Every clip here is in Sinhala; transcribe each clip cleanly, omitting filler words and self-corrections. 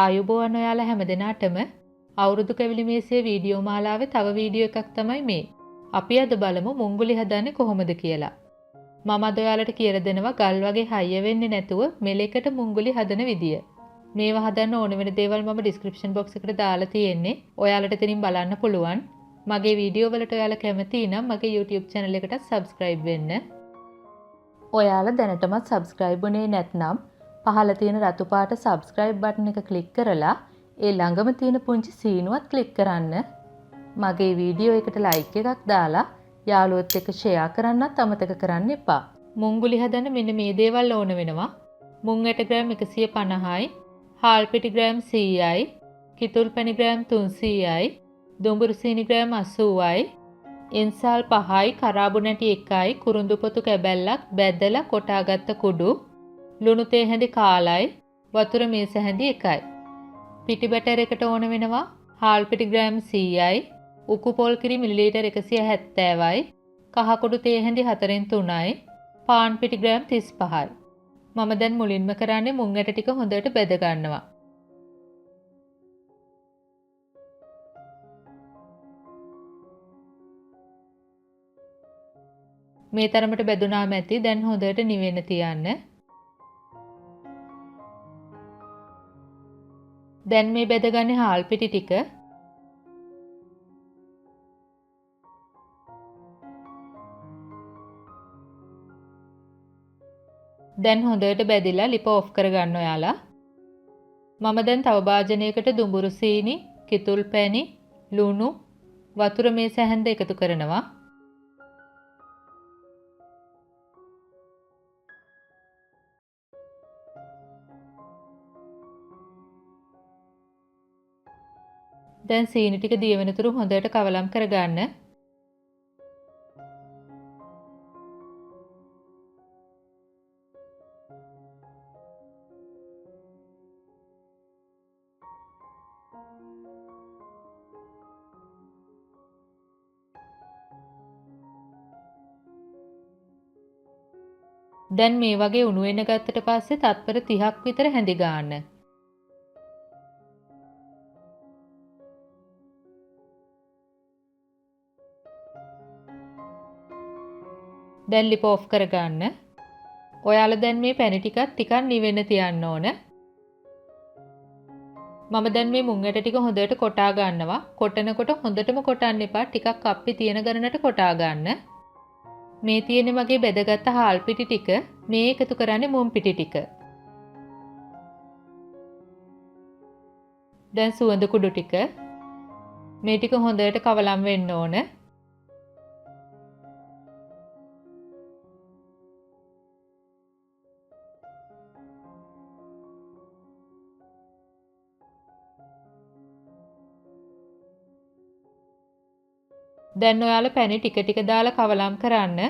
ආයුබෝවන් ඔයාලා හැමදෙනාටම අවුරුදු කැවිලි මේසේ වීඩියෝ මාලාවේ තව වීඩියෝ එකක් තමයි මේ. අපි අද බලමු මුංගුලි හදන්නේ කොහොමද කියලා. මම අද ඔයාලට කියලා දෙනවා ගල් වගේ හයිය වෙන්නේ නැතුව මෙලෙකට මුංගුලි හදන විදිය. මේවා හදන්න ඕන වෙන දේවල් මම ඩිස්ක්‍රිප්ෂන් බොක්ස් එකට දාලා තියෙන්නේ. ඔයාලට එතනින් බලන්න පුළුවන්. මගේ වීඩියෝ වලට ඔයාලා කැමති නම් මගේ YouTube channel එකට subscribe වෙන්න. ඔයාලා දැනටමත් subscribe වුණේ නැත්නම් පහළ තියෙන රතු පාට subscribe button එක click කරලා ඒ ළඟම තියෙන පුංචි සීනුවත් click කරන්න. මගේ වීඩියෝ එකට like එකක් දාලා යාළුවොත් එක්ක share කරන්නත් අමතක කරන්න එපා. මුංගුලි හදන්න මෙන්න මේ දේවල් ඕන වෙනවා. මුං ඇට ග්‍රෑම් 150යි, හාල් පිටි ග්‍රෑම් 100යි, කිතුල් පැණි ග්‍රෑම් 300යි, දුඹුරු සීනි ග්‍රෑම් 80යි, එන්සාල් 5යි, කරාබු නැටි 1යි, කුරුඳු පොතු කැබැල්ලක් බැදලා කොටාගත්ත කුඩු, ලුණු තේ හැඳි කාලයි, වතුර මේස හැඳි 1යි. පිටි බැටර් එකට ඕන වෙනවා හාල් පිටි ග්‍රෑම් 100යි, උකු පොල් කිරි මිලිලීටර් 170යි, කහ කුඩු තේ හැඳි 4න් 3යි, පාන් පිටි ග්‍රෑම් 35යි. මම දැන් මුලින්ම කරන්නේ මුං ඇට ටික හොඳට බෙද ගන්නවා. මේ තරමට බෙදුනාම ඇති. දැන් හොඳට නිවෙන්න තියන්න. දැන් මේ බෙදගන්නේ හාල් පිටි ටික. දැන් හොඳට බෙදිලා ලිප ඔෆ් කරගන්න ඔයාලා. මම දැන් තව භාජනයකට දුඹුරු සීනි, කිතුල් පැණි, ලුණු, වතුර මේස හැන්ද එකතු කරනවා. දැන් සීනි ටික දිය වෙනතුරු හොඳට කවලම් කරගන්න. දැන් මේ වගේ උණු වෙන ගත්තට පස්සේ තත්පර 30ක් විතර හැඳි ගන්න. දැන් ලිප ඔෆ් කරගන්න. ඔයාලා දැන් මේ පැණි ටිකක් නිවෙන්න තියන්න ඕන. මම දැන් මේ මුං ඇට ටික හොඳට කොටා ගන්නවා. කොටනකොට හොඳටම කොටන්න එපා. ටිකක් අප්පි තියෙන ගණනට කොටා ගන්න. මේ තියෙන්නේ මගේ බෙදගත්ත හාල් පිටි ටික. මේ එකතු කරන්නේ මුං පිටි ටික. දැන් සුවඳ කුඩු ටික. මේ ටික හොඳට කවලම් වෙන්න ඕන. දැන් ඔයාලා පැණි ටික ටික දාලා කවලම් කරන්න.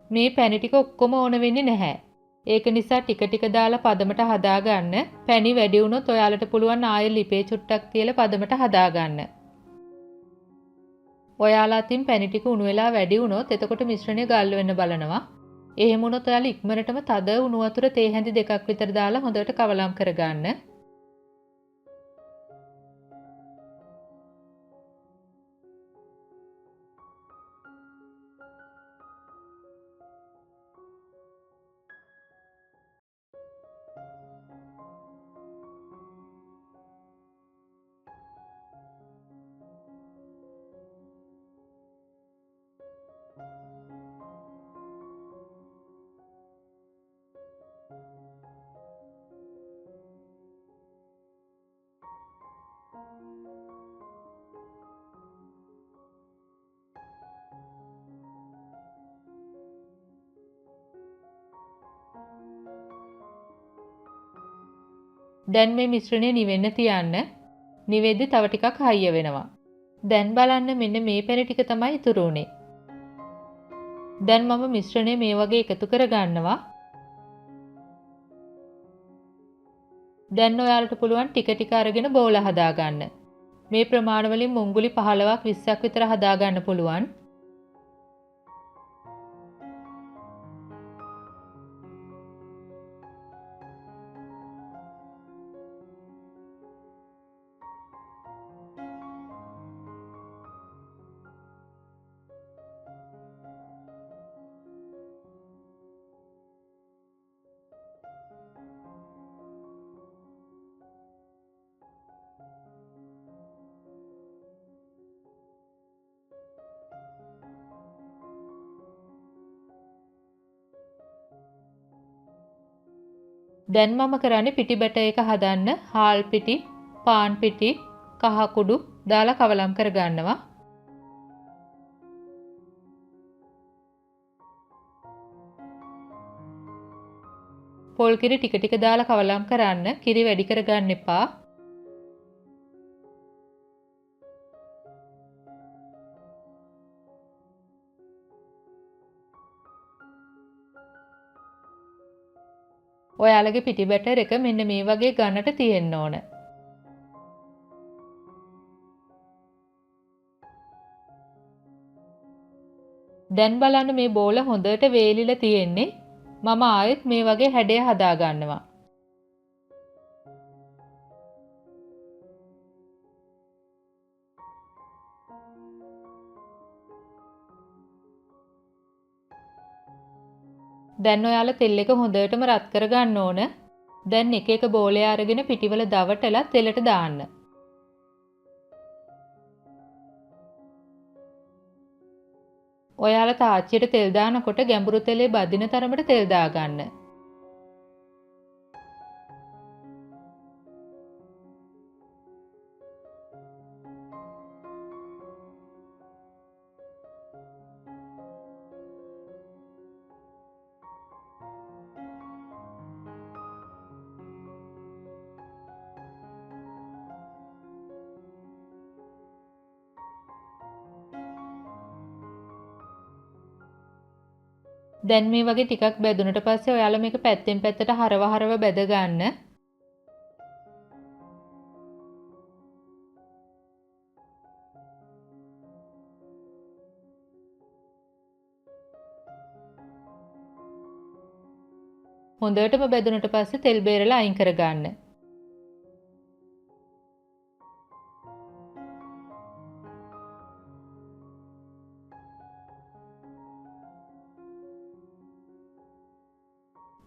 මේ පැණි ටික ඔක්කොම ඕන වෙන්නේ නැහැ. ඒක නිසා ටික ටික දාලා පදමට හදාගන්න. පැණි වැඩි වුණොත් ඔයාලට පුළුවන් ආයෙ ලිපේ චුට්ටක් තියලා පදමට හදාගන්න. ඔයාලා අතින් පැණි ටික උණු වෙලා වැඩි වුණොත් එතකොට මිශ්‍රණය ගල් වෙන්න බලනවා. එහෙම වුණොත් ඔයාලා ඉක්මනටම තද උණු වතුර තේ හැඳි 2ක් විතර දාලා හොඳට කවලම් කරගන්න. දැන් මේ මිශ්‍රණය නිවෙන්න තියන්න. නිවෙද්දි තව ටිකක් හයිය වෙනවා. දැන් බලන්න මෙන්න මේ පැණි ටික තමයි ඉතුරු උනේ. දැන් මම මිශ්‍රණය මේ වගේ එකතු කරගන්නවා. දැන් ඔයාලට පුළුවන් ටික ටික අරගෙන බෝල හදාගන්න. මේ ප්‍රමාණ වලින් මුංගුලි 15ක් 20ක් විතර හදාගන්න පුළුවන්. දැන් මම කරන්නේ පිටි බැටර් එක හදන්න හාල් පිටි, පාන් පිටි, කහ කුඩු දාලා කවලම් කර ගන්නවා. පොල් කිරි ටික ටික දාලා කවලම් කරන්න. කිරි වැඩි කර ගන්න එපා. ඔයාලගේ පිටි බැටර් එක මෙන්න මේ වගේ ගන්නට තියෙන්න ඕන. දැන් බලන්න මේ බෝල හොඳට වේලිලා තියෙන්නේ. මම ආයෙත් මේ වගේ හැඩය හදා ගන්නවා. දැන් ඔයාලා තෙල් එක හොඳටම රත් කර ගන්න ඕන. දැන් එක එක බෝලේ අරගෙන පිටිවල දවටලා තෙලට දාන්න. ඔයාලා තාච්චියට තෙල් දානකොට ගැඹුරු තෙලේ බදින තරමට තෙල් දාගන්න. දැන් මේ වගේ ටිකක් බැදුනට පස්සේ ඔයාලා මේක පැත්තෙන් පැත්තට හරව බැද ගන්න. හොඳටම බැදුනට පස්සේ තෙල් බේරලා අයින් කර ගන්න.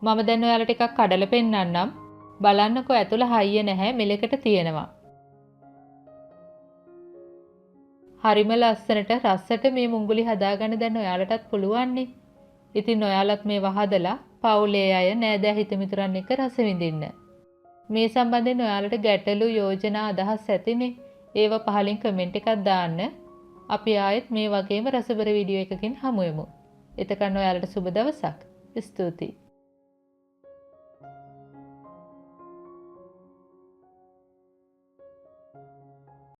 මම දැන් ඔයාලට ටිකක් කඩලා පෙන්නන්නම්. බලන්නකෝ ඇතුළ හයිය නැහැ, මෙලෙකට තියෙනවා. හරිම ලස්සනට රසට මේ මුංගුලි හදාගන්න දැන් ඔයාලටත් පුළුවන්නේ. ඉතින් ඔයාලත් මේව හදලා පවුලේ අය නෑදෑ හිතමිතුරන් එක්ක රස විඳින්න. මේ සම්බන්ධයෙන් ඔයාලට ගැටලු යෝජනා අදහස් ඇතිනේ. ඒව පහලින් කමෙන්ට් එකක් දාන්න. අපි ආයෙත් මේ වගේම රසබර වීඩියෝ එකකින් හමු වෙමු. එතකන් ඔයාලට සුබ දවසක්. ස්තුතියි.